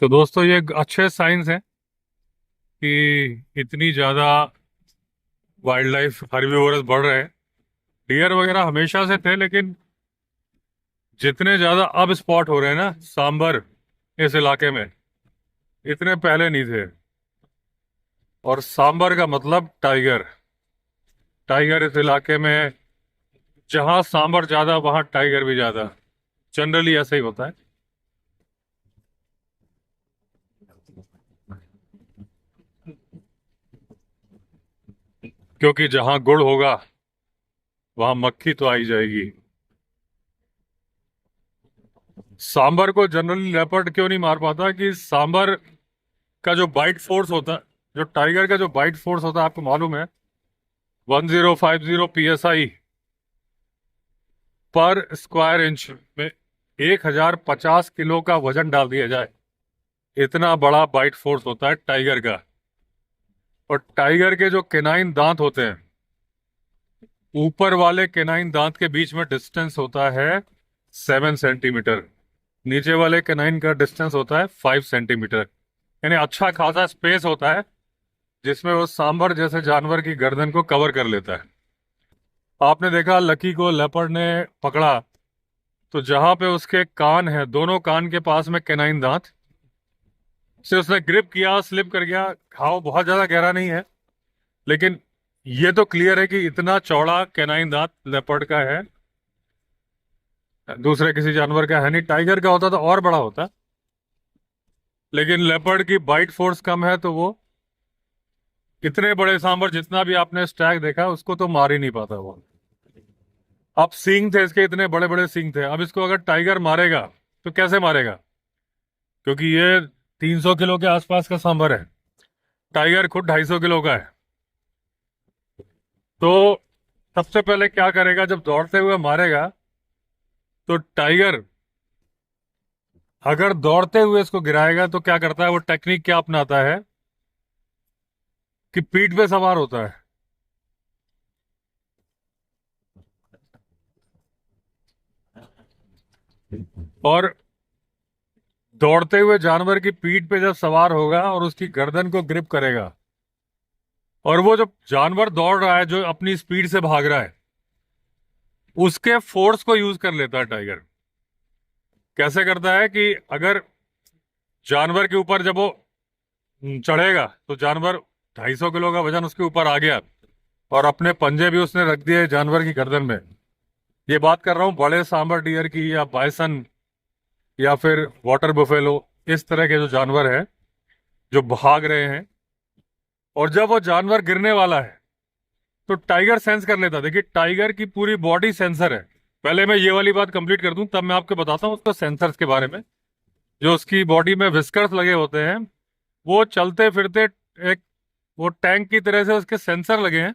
तो दोस्तों ये अच्छे साइंस हैं कि इतनी ज़्यादा वाइल्ड लाइफ हर्बीवोरस बढ़ रहे हैं। डियर वगैरह हमेशा से थे, लेकिन जितने ज़्यादा अब स्पॉट हो रहे हैं ना सांबर इस इलाके में, इतने पहले नहीं थे। और सांबर का मतलब टाइगर। टाइगर इस इलाके में, जहाँ सांबर ज़्यादा वहाँ टाइगर भी ज़्यादा। जनरली ऐसा ही होता है। क्योंकि जहाँ गुड़ होगा वहाँ मक्खी तो आई जाएगी। सांबर को जनरली लेपर्ड क्यों नहीं मार पाता कि सांबर का जो बाइट फोर्स होता है, जो टाइगर का जो बाइट फोर्स होता है, आपको मालूम है 1050 psi पर स्क्वायर इंच में 1050 किलो का वजन डाल दिया जाए, इतना बड़ा बाइट फोर्स होता है टाइगर का। और टाइगर के जो केनाइन दांत होते हैं, ऊपर वाले केनाइन दांत के बीच में डिस्टेंस होता है 7 सेंटीमीटर। नीचे वाले केनाइन का डिस्टेंस होता है 5 सेंटीमीटर। यानी अच्छा खासा स्पेस होता है जिसमें वो सांबर जैसे जानवर की गर्दन को कवर कर लेता है। आपने देखा लकी को लेपर्ड ने पकड़ा, तो जहां पे उसके कान है, दोनों कान के पास में कैनाइन दांत से उसने ग्रिप किया, स्लिप कर गया। घाव बहुत ज्यादा गहरा नहीं है, लेकिन ये तो क्लियर है कि इतना चौड़ा कैनाइन दांत लेपर्ड का है, दूसरे किसी जानवर का है नहीं। टाइगर का होता तो और बड़ा होता, लेकिन लेपर्ड की बाइट फोर्स कम है, तो वो इतने बड़े सांबर जितना भी आपने स्टैग देखा उसको तो मार ही नहीं पाता वो। अब सींग थे इसके, इतने बड़े बड़े सींग थे। अब इसको अगर टाइगर मारेगा तो कैसे मारेगा? क्योंकि ये 300 किलो के आसपास का सांभर है, टाइगर खुद 250 किलो का है। तो सबसे पहले क्या करेगा, जब दौड़ते हुए मारेगा तो टाइगर अगर दौड़ते हुए इसको गिराएगा तो क्या करता है, वो टेक्निक क्या अपनाता है कि पीठ पे सवार होता है। और दौड़ते हुए जानवर की पीठ पे जब सवार होगा और उसकी गर्दन को ग्रिप करेगा, और वो जब जानवर दौड़ रहा है, जो अपनी स्पीड से भाग रहा है, उसके फोर्स को यूज कर लेता है टाइगर। कैसे करता है कि अगर जानवर के ऊपर जब वो चढ़ेगा तो जानवर 250 किलो का वजन उसके ऊपर आ गया, और अपने पंजे भी उसने रख दिए जानवर की गर्दन में। ये बात कर रहा हूँ बड़े सांबर डियर की, या बाइसन, या फिर वाटर बुफेलो, इस तरह के जो जानवर हैं जो भाग रहे हैं। और जब वो जानवर गिरने वाला है तो टाइगर सेंस कर लेता है। देखिए टाइगर की पूरी बॉडी सेंसर है। पहले मैं ये वाली बात कंप्लीट कर दूं, तब मैं आपको बताता हूँ उसको सेंसर्स के बारे में। जो उसकी बॉडी में विस्कर्स लगे होते हैं, वो चलते फिरते एक, वो टैंक की तरह से उसके सेंसर लगे हैं।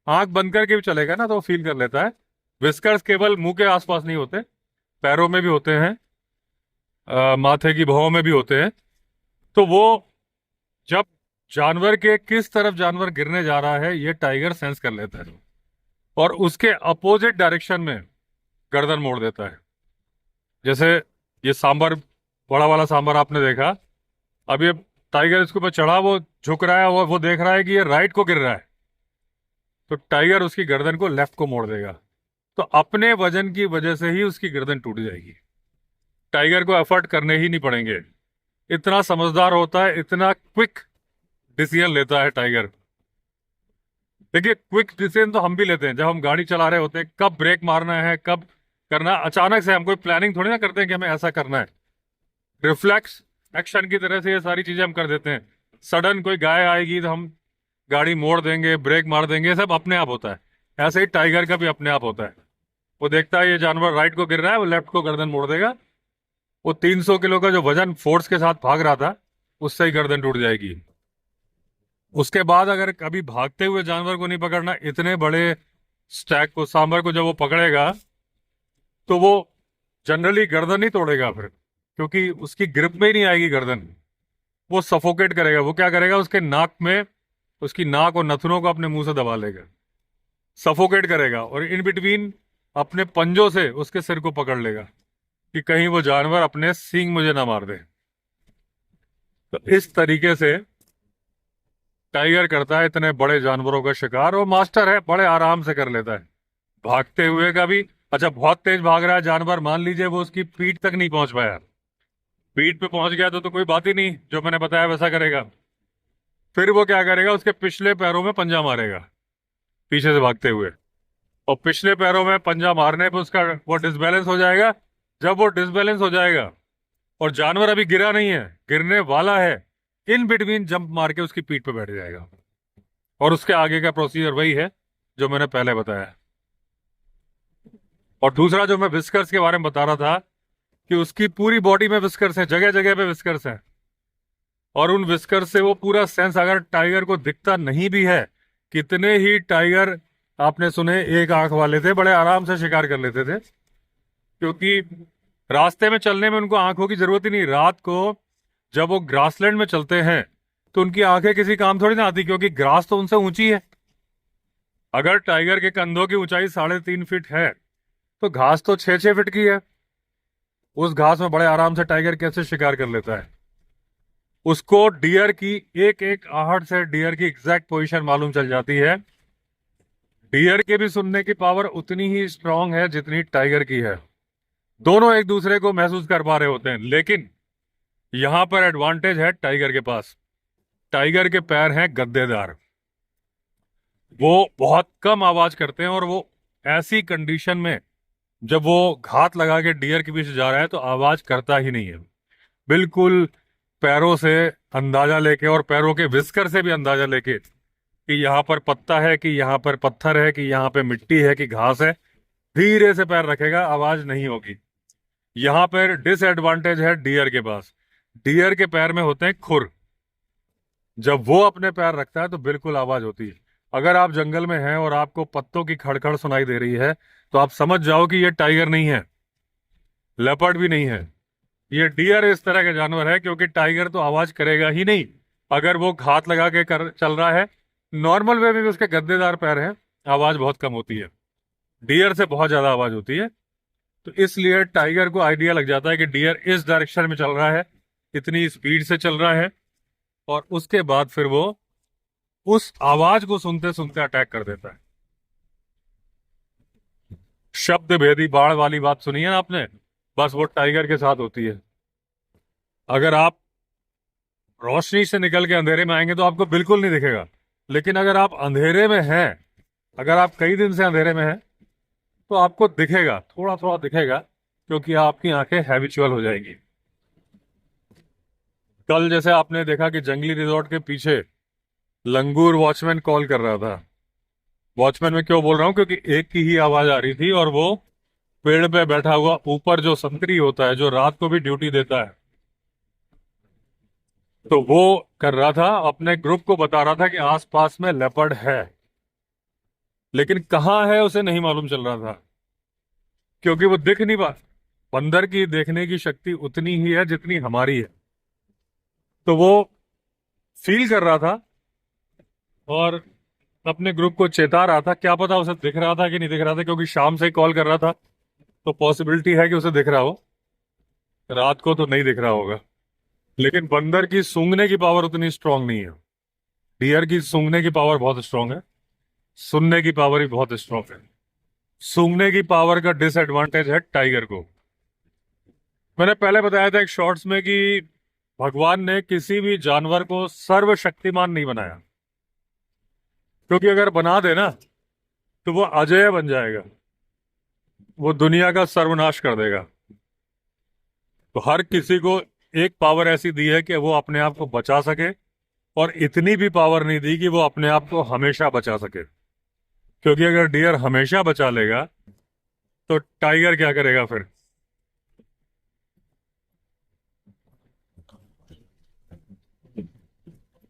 आंख बंद करके भी चलेगा ना तो वो फील कर लेता है। विस्कर्स केवल मुंह के आसपास नहीं होते, पैरों में भी होते हैं, माथे की भौं में भी होते हैं। तो वो जब जानवर के किस तरफ जानवर गिरने जा रहा है ये टाइगर सेंस कर लेता है, और उसके अपोजिट डायरेक्शन में गर्दन मोड़ देता है। जैसे ये सांबर, बड़ा वाला सांबर आपने देखा, अब ये टाइगर इसके ऊपर चढ़ा, वो झुक रहा है, वो देख रहा है कि ये राइट को गिर रहा है, तो टाइगर उसकी गर्दन को लेफ्ट को मोड़ देगा। तो अपने वजन की वजह से ही उसकी गर्दन टूट जाएगी। टाइगर को एफर्ट करने ही नहीं पड़ेंगे। इतना समझदार होता है, इतना क्विक डिसीजन लेता है टाइगर। देखिए क्विक डिसीजन तो हम भी लेते हैं जब हम गाड़ी चला रहे होते हैं, कब ब्रेक मारना है, कब करना है। अचानक से हम कोई प्लानिंग थोड़ी ना करते हैं कि हमें ऐसा करना है। रिफ्लेक्स एक्शन की तरह से ये सारी चीजें हम कर देते हैं। सडन कोई गाय आएगी तो हम गाड़ी मोड़ देंगे, ब्रेक मार देंगे, ये सब अपने आप होता है। ऐसे ही टाइगर का भी अपने आप होता है। वो देखता है ये जानवर राइट को गिर रहा है, वो लेफ्ट को गर्दन मोड़ देगा। वो 300 किलो का जो वजन फोर्स के साथ भाग रहा था, उससे ही गर्दन टूट जाएगी। उसके बाद अगर कभी भागते हुए जानवर को नहीं पकड़ना, इतने बड़े स्टैक को, सांबर को जब वो पकड़ेगा, तो वो जनरली गर्दन नहीं तोड़ेगा फिर, क्योंकि उसकी ग्रिप में ही नहीं आएगी गर्दन। वो सफोकेट करेगा। वो क्या करेगा, उसके नाक में, उसकी नाक और नथुनों को अपने मुंह से दबा लेगा, सफोकेट करेगा, और इन बिटवीन अपने पंजों से उसके सिर को पकड़ लेगा कि कहीं वो जानवर अपने सींग मुझे ना मार दे। तो इस तरीके से टाइगर करता है इतने बड़े जानवरों का शिकार, और मास्टर है, बड़े आराम से कर लेता है। भागते हुए का भी, अच्छा बहुत तेज भाग रहा है जानवर, मान लीजिए वो उसकी पीठ तक नहीं पहुंच पाया, पीठ पे पहुंच गया तो कोई बात ही नहीं, जो मैंने बताया वैसा करेगा। फिर वो क्या करेगा, उसके पिछले पैरों में पंजा मारेगा पीछे से भागते हुए, और पिछले पैरों में पंजा मारने पे उसका वो डिसबैलेंस हो जाएगा। जब वो डिसबैलेंस हो जाएगा और जानवर अभी गिरा नहीं है, गिरने वाला है, इन बिटवीन जंप मार के उसकी पीठ पे बैठ जाएगा, और उसके आगे का प्रोसीजर वही है जो मैंने पहले बताया। और दूसरा जो मैं विस्कर्स के बारे में बता रहा था, कि उसकी पूरी बॉडी में विस्कर्स है, जगह जगह पे विस्कर्स है, और उन विस्कर से वो पूरा सेंस अगर टाइगर को दिखता नहीं भी है, कितने ही टाइगर आपने सुने एक आंख वाले थे, बड़े आराम से शिकार कर लेते थे, क्योंकि रास्ते में चलने में उनको आंखों की जरूरत ही नहीं। रात को जब वो ग्रासलैंड में चलते हैं तो उनकी आंखें किसी काम थोड़ी ना आती, क्योंकि ग्रास तो उनसे ऊंची है। अगर टाइगर के कंधों की ऊंचाई 3.5 फीट है, तो घास तो 6-6 फीट की है। उस घास में बड़े आराम से टाइगर कैसे शिकार कर लेता है। उसको डियर की एक एक आहट से डियर की एग्जैक्ट पोजीशन मालूम चल जाती है। डियर के भी सुनने की पावर उतनी ही स्ट्रांग है जितनी टाइगर की है। दोनों एक दूसरे को महसूस कर पा रहे होते हैं, लेकिन यहां पर एडवांटेज है टाइगर के पास। टाइगर के पैर हैं गद्देदार, वो बहुत कम आवाज करते हैं, और वो ऐसी कंडीशन में जब वो घात लगा के डियर के पीछे जा रहा है तो आवाज करता ही नहीं है। बिल्कुल पैरों से अंदाजा लेके, और पैरों के विस्कर से भी अंदाजा लेके, कि यहाँ पर पत्ता है, कि यहाँ पर पत्थर है, कि यहाँ पे मिट्टी है, कि घास है, धीरे से पैर रखेगा, आवाज नहीं होगी। यहाँ पर डिसएडवांटेज है डियर के पास। डियर के पैर में होते हैं खुर, जब वो अपने पैर रखता है तो बिल्कुल आवाज होती है। अगर आप जंगल में हैं और आपको पत्तों की खड़खड़ सुनाई दे रही है, तो आप समझ जाओ कि ये टाइगर नहीं है, लेपर्ड भी नहीं है, ये डियर इस तरह का जानवर है। क्योंकि टाइगर तो आवाज करेगा ही नहीं अगर वो घात लगा के कर चल रहा है। नॉर्मल वे में भी उसके गद्देदार पैर हैं, आवाज बहुत कम होती है, डियर से बहुत ज्यादा आवाज होती है। तो इसलिए टाइगर को आइडिया लग जाता है कि डियर इस डायरेक्शन में चल रहा है, इतनी स्पीड से चल रहा है, और उसके बाद फिर वो उस आवाज को सुनते सुनते अटैक कर देता है। शब्द भेदी बाढ़ वाली बात सुनी है ना आपने, बस वो टाइगर के साथ होती है। अगर आप रोशनी से निकल के अंधेरे में आएंगे तो आपको बिल्कुल नहीं दिखेगा, लेकिन अगर आप अंधेरे में हैं, अगर आप कई दिन से अंधेरे में हैं, तो आपको दिखेगा, थोड़ा थोड़ा दिखेगा, क्योंकि आपकी आंखें हैबिचुअल हो जाएंगी। कल जैसे आपने देखा कि जंगली रिजॉर्ट के पीछे लंगूर वॉचमैन कॉल कर रहा था। वॉचमैन में क्यों बोल रहा हूँ, क्योंकि एक की ही आवाज आ रही थी, और वो पेड़ पे बैठा हुआ ऊपर जो संतरी होता है, जो रात को भी ड्यूटी देता है, तो वो कर रहा था, अपने ग्रुप को बता रहा था कि आसपास में लेपर्ड है, लेकिन कहाँ है उसे नहीं मालूम चल रहा था, क्योंकि वो दिख नहीं पा। बंदर की देखने की शक्ति उतनी ही है जितनी हमारी है, तो वो फील कर रहा था और अपने ग्रुप को चेता रहा था। क्या पता उसे दिख रहा था कि नहीं दिख रहा था, क्योंकि शाम से ही कॉल कर रहा था, तो पॉसिबिलिटी है कि उसे दिख रहा हो, रात को तो नहीं दिख रहा होगा। लेकिन बंदर की सूंघने की पावर उतनी स्ट्रांग नहीं है। डियर की सूंघने की पावर बहुत स्ट्रांग है, सुनने की पावर भी बहुत स्ट्रांग है। सूंघने की पावर का डिसएडवांटेज है टाइगर को। मैंने पहले बताया था एक शॉर्ट्स में कि भगवान ने किसी भी जानवर को सर्वशक्तिमान नहीं बनाया, क्योंकि अगर बना दे ना तो वो अजेय बन जाएगा, वो दुनिया का सर्वनाश कर देगा। तो हर किसी को एक पावर ऐसी दी है कि वो अपने आप को बचा सके, और इतनी भी पावर नहीं दी कि वो अपने आप को हमेशा बचा सके, क्योंकि अगर डियर हमेशा बचा लेगा तो टाइगर क्या करेगा फिर।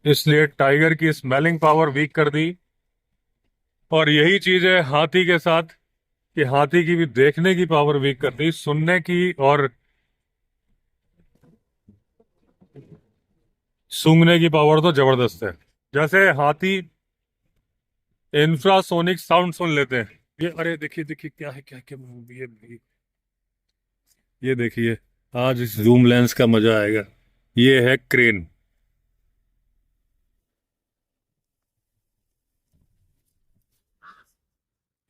इसलिए टाइगर की स्मेलिंग पावर वीक कर दी। और यही चीज है हाथी के साथ, कि हाथी की भी देखने की पावर वीक कर दी, सुनने की और सूंघने की पावर तो जबरदस्त है। जैसे हाथी इंफ्रासोनिक साउंड सुन लेते हैं। ये अरे देखिए देखिए क्या है, क्या क्या ये देखिए, आज इस जूम लेंस का मजा आएगा। ये है क्रेन।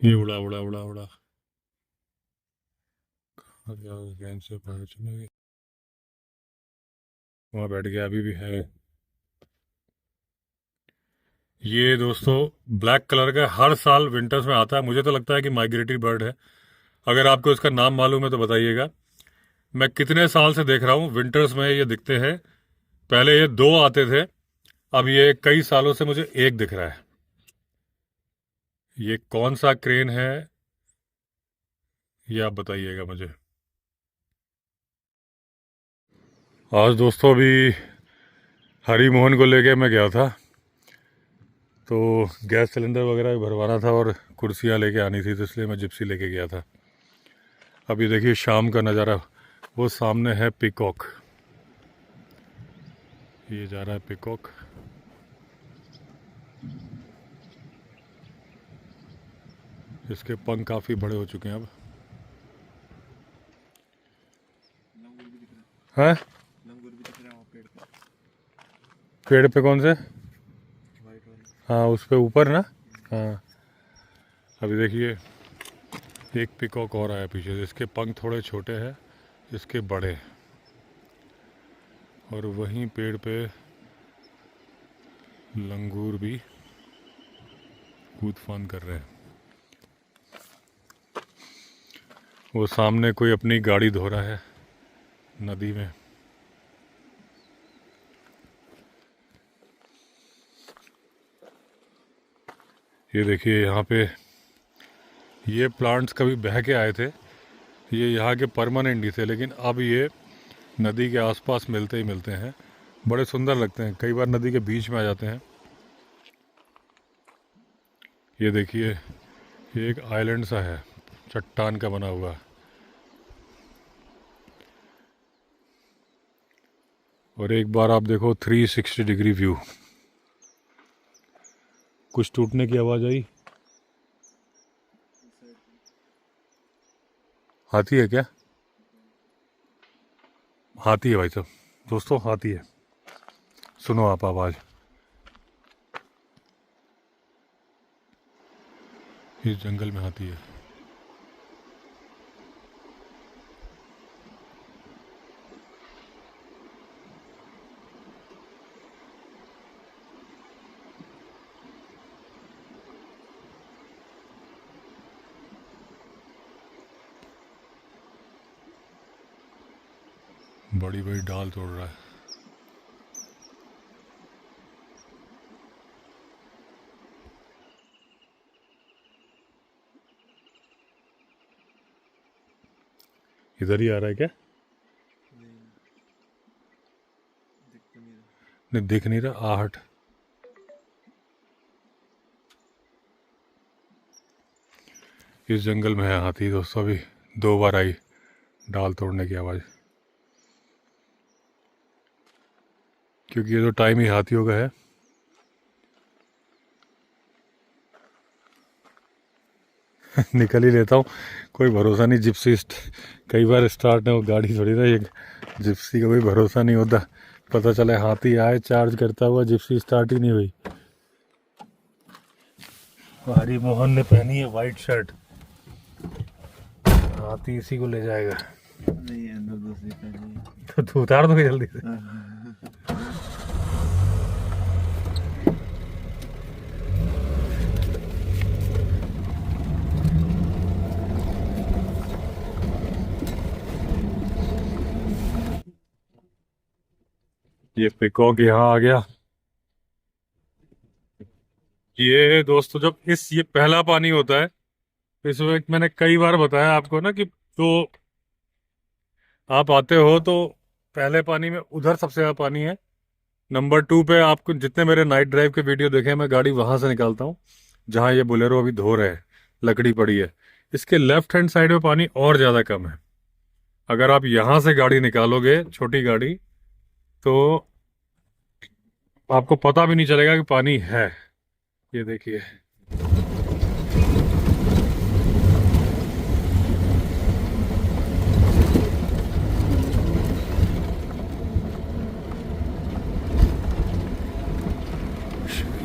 ये उड़ा उड़ा उड़ा उड़ा से बाहर चले गए। वहाँ बैठ गया, अभी भी है। ये दोस्तों ब्लैक कलर का हर साल विंटर्स में आता है। मुझे तो लगता है कि माइग्रेटरी बर्ड है। अगर आपको इसका नाम मालूम है तो बताइएगा। मैं कितने साल से देख रहा हूँ विंटर्स में ये दिखते हैं। पहले ये दो आते थे, अब ये कई सालों से मुझे एक दिख रहा है। ये कौन सा क्रेन है ये आप बताइएगा मुझे। आज दोस्तों अभी हरी मोहन को लेके मैं गया था, तो गैस सिलेंडर वगैरह भी भरवाना था और कुर्सियाँ लेके आनी थी, तो इसलिए मैं जिप्सी लेके गया था। अभी देखिए शाम का नज़ारा, वो सामने है पिकॉक। ये जा रहा है पिकॉक। इसके पंख काफ़ी बड़े हो चुके हैं अब। हैं? पेड़ पे कौन से? हाँ उस पे ऊपर ना। हाँ अभी देखिए एक पिकॉक और आया पीछे से। इसके पंख थोड़े छोटे हैं, इसके बड़े। और वहीं पेड़ पे लंगूर भी कूद फान कर रहे हैं। वो सामने कोई अपनी गाड़ी धो रहा है नदी में। ये देखिए यहाँ पे ये प्लांट्स कभी बह के आए थे, ये यहाँ के परमानेंट ही थे, लेकिन अब ये नदी के आसपास मिलते ही मिलते हैं। बड़े सुंदर लगते हैं, कई बार नदी के बीच में आ जाते हैं। ये देखिए ये एक आइलैंड सा है, चट्टान का बना हुआ। और एक बार आप देखो 360 डिग्री व्यू। कुछ टूटने की आवाज़ आई। हाथी है क्या? हाथी है भाई साहब, दोस्तों हाथी है। सुनो आप आवाज़। इस जंगल में हाथी है। बड़ी बड़ी डाल तोड़ रहा है। इधर ही आ रहा है क्या? नहीं दिख नहीं रहा। आहट। इस जंगल में है हाथी दोस्तों। अभी 2 बार आई डाल तोड़ने की आवाज़, क्योंकि ये तो टाइम ही हाथियों का है। निकल ही लेता हूँ, कोई भरोसा नहीं। जिप्सी कई बार स्टार्ट नहीं हो गाड़ी, थोड़ी ना। ये जिप्सी का कोई भरोसा नहीं होता। पता चला हाथी आए चार्ज करता हुआ, जिप्सी स्टार्ट ही नहीं हुई। हरी मोहन ने पहनी है वाइट शर्ट, हाथी इसी को ले जाएगा। नहीं है दूसरी पहनी तो तू उतार दो जल्दी से। ये पिकॉक यहाँ आ गया। ये दोस्तों जब ये पहला पानी होता है, इस वक्त मैंने कई बार बताया आपको ना कि तो आप आते हो तो पहले पानी में उधर सबसे ज़्यादा पानी है। नंबर 2 पे आपको जितने मेरे नाइट ड्राइव के वीडियो देखे, मैं गाड़ी वहां से निकालता हूँ जहाँ ये बोलेरो अभी धो रहे हैं, लकड़ी पड़ी है। इसके लेफ्ट हैंड साइड में पानी और ज़्यादा कम है। अगर आप यहाँ से गाड़ी निकालोगे, छोटी गाड़ी, तो आपको पता भी नहीं चलेगा कि पानी है। ये देखिए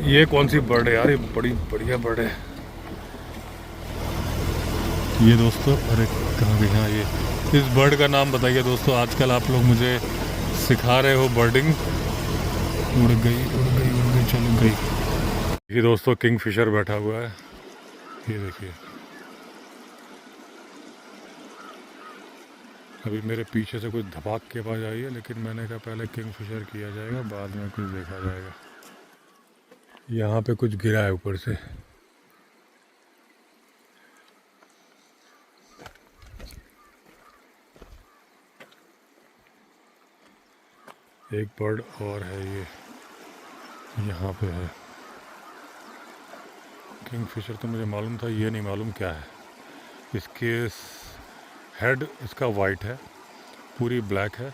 ये कौन सी बर्ड है यार, ये बड़ी बढ़िया बर्ड है। ये दोस्तों, अरे कहाँ गई? हाँ, ये इस बर्ड का नाम बताइए दोस्तों। आजकल आप लोग मुझे सिखा रहे हो बर्डिंग। उड़ गई उड़ गई उड़ गई, चलो गई। ये दोस्तों किंग फिशर बैठा हुआ है, ये देखिए। अभी मेरे पीछे से कुछ धपाक के आवाज़ आई है, लेकिन मैंने कहा पहले किंग फिशर किया जाएगा, बाद में कुछ देखा जाएगा। यहाँ पे कुछ गिरा है ऊपर से। एक बर्ड और है, ये यहाँ पे है। किंग फिशर तो मुझे मालूम था, ये नहीं मालूम क्या है। इसके हेड इसका वाइट है, पूरी ब्लैक है।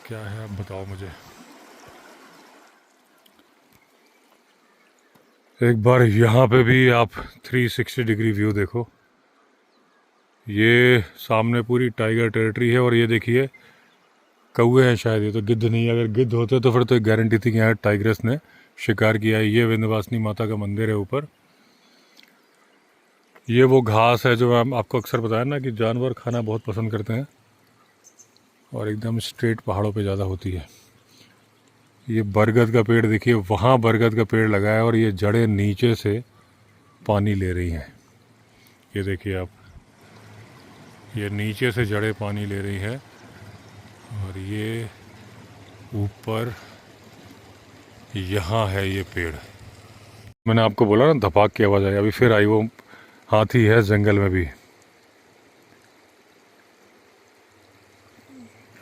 क्या है आप बताओ मुझे। एक बार यहाँ पे भी आप 360 डिग्री व्यू देखो। ये सामने पूरी टाइगर टेरिटरी है, और ये देखिए कौवे हैं शायद, ये तो गिद्ध नहीं है। अगर गिद्ध होते तो फिर तो एक गारंटी थी कि यहाँ टाइग्रेस ने शिकार किया है। ये विंध्यवासिनी माता का मंदिर है ऊपर। ये वो घास है जो आपको अक्सर बताया ना कि जानवर खाना बहुत पसंद करते हैं, और एकदम स्ट्रेट पहाड़ों पे ज़्यादा होती है। ये बरगद का पेड़ देखिए, वहाँ बरगद का पेड़ लगा है, और ये जड़ें नीचे से पानी ले रही हैं। ये देखिए आप, ये नीचे से जड़ें पानी ले रही हैं, और ये ऊपर यहाँ है ये पेड़। मैंने आपको बोला ना धपाक की आवाज़ आई, अभी फिर आई। वो हाथी है जंगल में भी।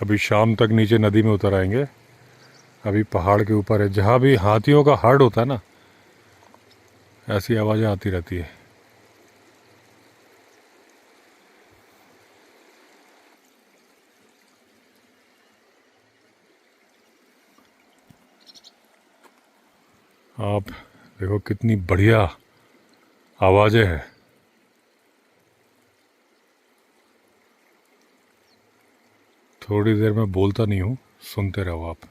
अभी शाम तक नीचे नदी में उतर आएंगे। अभी पहाड़ के ऊपर है, जहाँ भी हाथियों का हर्ड होता है ना, ऐसी आवाज़ें आती रहती है। आप देखो कितनी बढ़िया आवाज़ें हैं। थोड़ी देर में बोलता नहीं हूँ, सुनते रहो आप।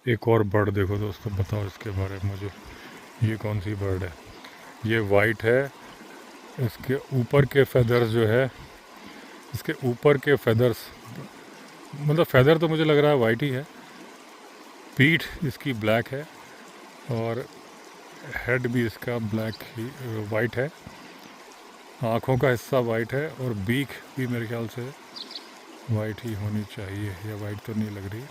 एक और बर्ड देखो दोस्तों, बताओ इसके बारे में मुझे। ये कौन सी बर्ड है? ये वाइट है। इसके ऊपर के फेदर्स जो है, इसके ऊपर के फेदर्स, मतलब फेदर तो मुझे लग रहा है वाइट ही है। पीठ इसकी ब्लैक है, और हेड भी इसका ब्लैक ही वाइट है। आँखों का हिस्सा वाइट है, और बीक भी मेरे ख्याल से वाइट ही होनी चाहिए, या वाइट तो नहीं लग रही।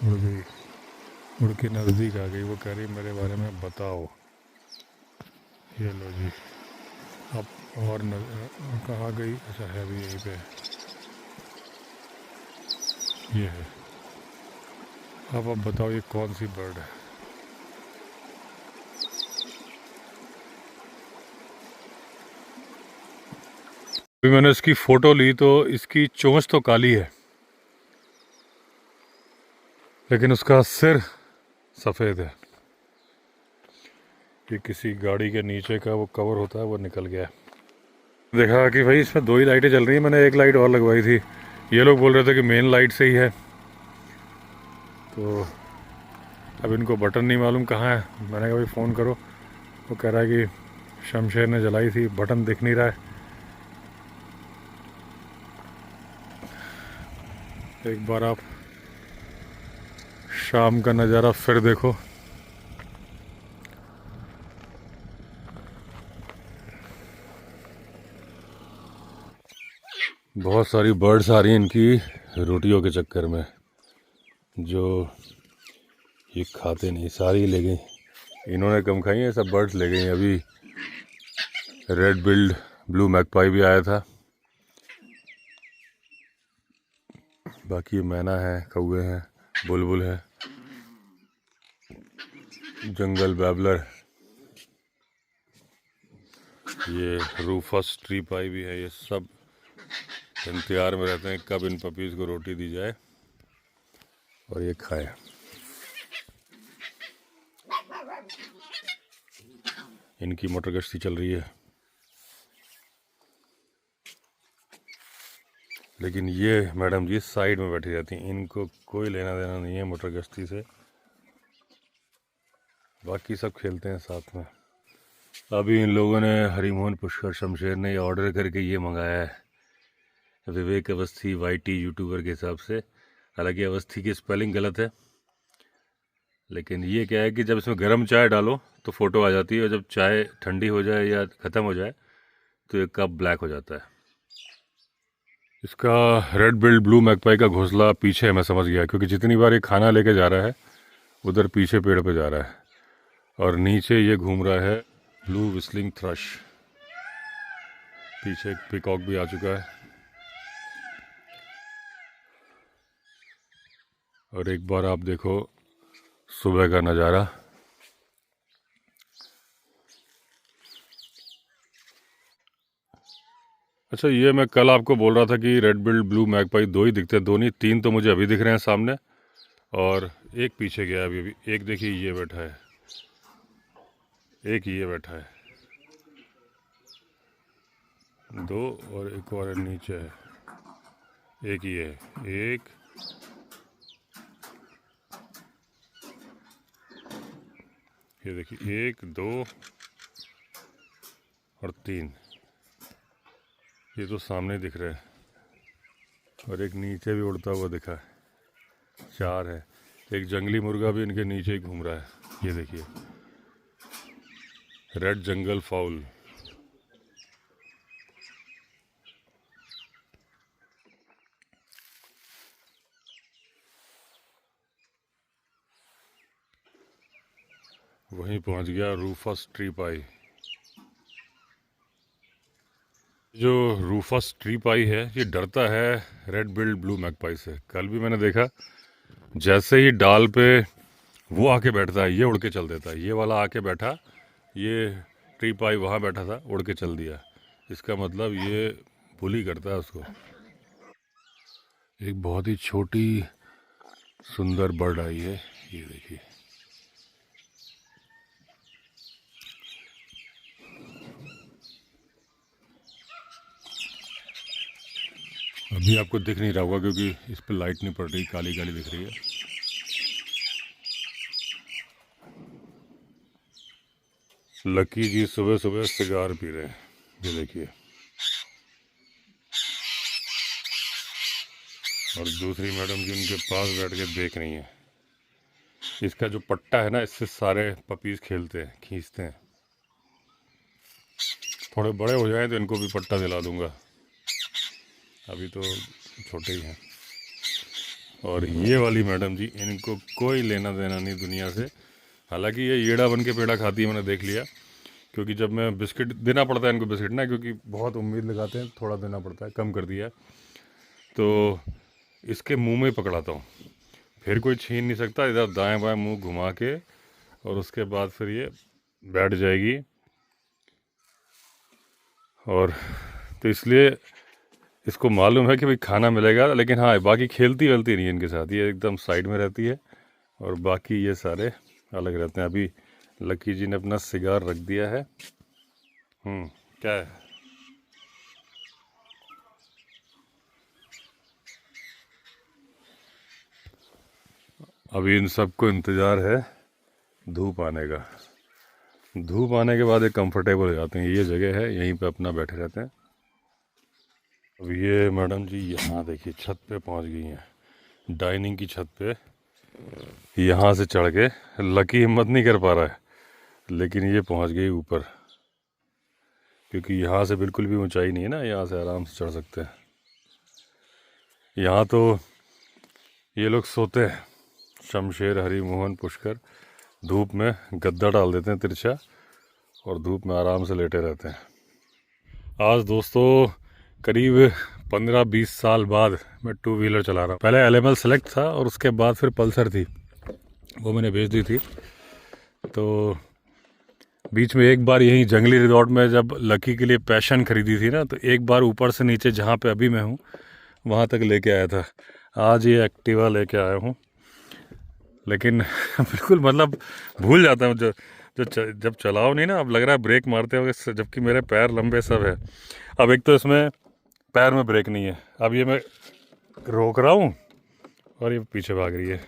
उड़ गई, उड़ के नज़दीक आ गई। वो कह रही मेरे बारे में बताओ। ये लो जी। अब और कहाँ गई? अच्छा है अभी यहीं पे, ये है। अब बताओ ये कौन सी बर्ड है? अभी मैंने इसकी फ़ोटो ली तो इसकी चोंच तो काली है, लेकिन उसका सिर सफ़ेद है। ये किसी गाड़ी के नीचे का वो कवर होता है, वो निकल गया है। देखा कि भाई इसमें दो ही लाइटें जल रही हैं, मैंने एक लाइट और लगवाई थी। ये लोग बोल रहे थे कि मेन लाइट से ही है, तो अब इनको बटन नहीं मालूम कहाँ है। मैंने कहा भाई फ़ोन करो। वो कह रहा है कि शमशेर ने जलाई थी, बटन दिख नहीं रहा है। एक बार आप शाम का नज़ारा फिर देखो। बहुत सारी बर्ड्स आ रही हैं इनकी रोटियों के चक्कर में, जो ये खाते नहीं, सारी ले गई। इन्होंने कम खाई हैं, सब बर्ड्स ले गई। अभी रेड बिल्ड ब्लू मैगपाई भी आया था। बाकी मैना है, कौवे हैं, बुलबुल है, जंगल बैबलर, ये रूफस ट्री पाई भी है। ये सब इंतजार में रहते हैं कब इन पपीज़ को रोटी दी जाए और ये खाएं। इनकी मोटर गश्ती चल रही है, लेकिन ये मैडम जी साइड में बैठी रहती हैं, इनको कोई लेना देना नहीं है मोटर गश्ती से। बाकी सब खेलते हैं साथ में। अभी इन लोगों ने, हरिमोहन पुष्कर शमशेर ने ऑर्डर करके ये मंगाया है विवेक अवस्थी YT यूट्यूबर के हिसाब से। हालांकि अवस्थी की स्पेलिंग गलत है, लेकिन ये क्या है कि जब इसमें गर्म चाय डालो तो फ़ोटो आ जाती है, और जब चाय ठंडी हो जाए या ख़त्म हो जाए तो ये कप ब्लैक हो जाता है। इसका रेड बिल्ड ब्लू मैगपाई का घोंसला पीछे है, मैं समझ गया, क्योंकि जितनी बार ये खाना लेके जा रहा है उधर पीछे पेड़ पे जा रहा है, और नीचे ये घूम रहा है ब्लू विस्लिंग थ्रश। पीछे एक पिकॉक भी आ चुका है। और एक बार आप देखो सुबह का नज़ारा। अच्छा, ये मैं कल आपको बोल रहा था कि रेड बिल्ड ब्लू मैगपाई दो ही दिखते हैं, दो नहीं 3 तो मुझे अभी दिख रहे हैं सामने, और एक पीछे गया अभी। एक देखिए ये बैठा है, एक ये बैठा है, 2 और एक और नीचे है, एक ये है, एक ये देखिए 1 2 और 3, ये तो सामने दिख रहे हैं, और एक नीचे भी उड़ता हुआ दिखा है, 4 है। एक जंगली मुर्गा भी इनके नीचे ही घूम रहा है, ये देखिए रेड जंगल फाउल। वहीं पहुंच गया रूफस ट्री पाई। जो रूफस ट्री पाई है ये डरता है रेड बिल्ड ब्लू मैगपाई से। कल भी मैंने देखा, जैसे ही डाल पे वो आके बैठता है ये उड़ के चल देता है। ये वाला आके बैठा, ये ट्री पाई वहाँ बैठा था, उड़ के चल दिया। इसका मतलब ये बुली करता है उसको। एक बहुत ही छोटी सुंदर बर्ड आई है, ये देखिए। अभी आपको दिख नहीं रहा होगा क्योंकि इस पर लाइट नहीं पड़ रही, काली काली दिख रही है। लकी जी सुबह सुबह सिगार पी रहे हैं, ये देखिए। और दूसरी मैडम जी उनके पास बैठ के देख रही हैं। इसका जो पट्टा है ना, इससे सारे पपीज़ खेलते हैं, खींचते हैं। थोड़े बड़े हो जाएं तो इनको भी पट्टा दिला दूंगा, अभी तो छोटे ही हैं। और ये वाली मैडम जी, इनको कोई लेना देना नहीं दुनिया से। हालांकि ये येड़ा बन के पेड़ा खाती है, मैंने देख लिया, क्योंकि जब मैं बिस्किट देना पड़ता है इनको, बिस्किट ना, क्योंकि बहुत उम्मीद लगाते हैं, थोड़ा देना पड़ता है, कम कर दिया, तो इसके मुंह में पकड़ाता हूँ, फिर कोई छीन नहीं सकता। इधर दाएं बाएं मुंह घुमा के, और उसके बाद फिर ये बैठ जाएगी। और तो इसलिए इसको मालूम है कि भाई खाना मिलेगा, लेकिन हाँ बाकी खेलती वेलती नहीं है इनके साथ, ये एकदम साइड में रहती है, और बाकी ये सारे अलग रहते हैं। अभी लकी जी ने अपना सिगार रख दिया है। क्या है? अभी इन सबको इंतज़ार है धूप आने का। धूप आने के बाद ये कंफर्टेबल हो जाते हैं, ये जगह है, यहीं पे अपना बैठे रहते हैं। अब ये मैडम जी यहाँ देखिए छत पे पहुँच गई हैं, डाइनिंग की छत पे। यहाँ से चढ़ के, लकी हिम्मत नहीं कर पा रहा है, लेकिन ये पहुँच गई ऊपर, क्योंकि यहाँ से बिल्कुल भी ऊंचाई नहीं है ना, यहाँ से आराम से चढ़ सकते हैं। यहाँ तो ये लोग सोते हैं, शमशेर, हरिमोहन, पुष्कर धूप में गद्दा डाल देते हैं तिरछा, और धूप में आराम से लेटे रहते हैं। आज दोस्तों करीब 15-20 साल बाद मैं 2 व्हीलर चला रहा हूँ। पहले LML सेलेक्ट था, और उसके बाद फिर पल्सर थी, वो मैंने बेच दी थी। तो बीच में एक बार यहीं जंगली रिजॉर्ट में जब लकी के लिए पैशन खरीदी थी ना, तो एक बार ऊपर से नीचे जहाँ पे अभी मैं हूँ वहाँ तक लेके आया था। आज ये एक्टिवा लेके आया हूँ, लेकिन बिल्कुल मतलब भूल जाता हूँ जब चलाओ नहीं ना, अब लग रहा है ब्रेक मारते हो, जबकि मेरे पैर लंबे सब है। अब एक तो इसमें पैर में ब्रेक नहीं है, अब ये मैं रोक रहा हूँ और ये पीछे भाग रही है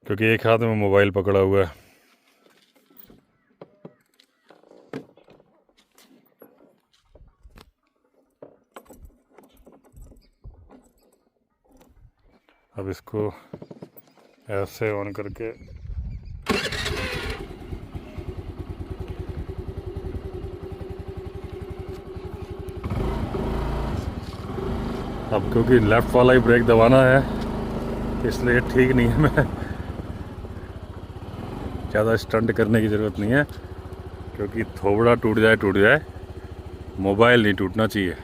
क्योंकि एक हाथ में मोबाइल पकड़ा हुआ है। अब इसको ऐसे ऑन करके अब क्योंकि लेफ़्ट वाला ही ब्रेक दबाना है इसलिए ठीक नहीं है। मैं ज़्यादा स्टंट करने की ज़रूरत नहीं है क्योंकि थोबड़ा टूट जाए, मोबाइल नहीं टूटना चाहिए।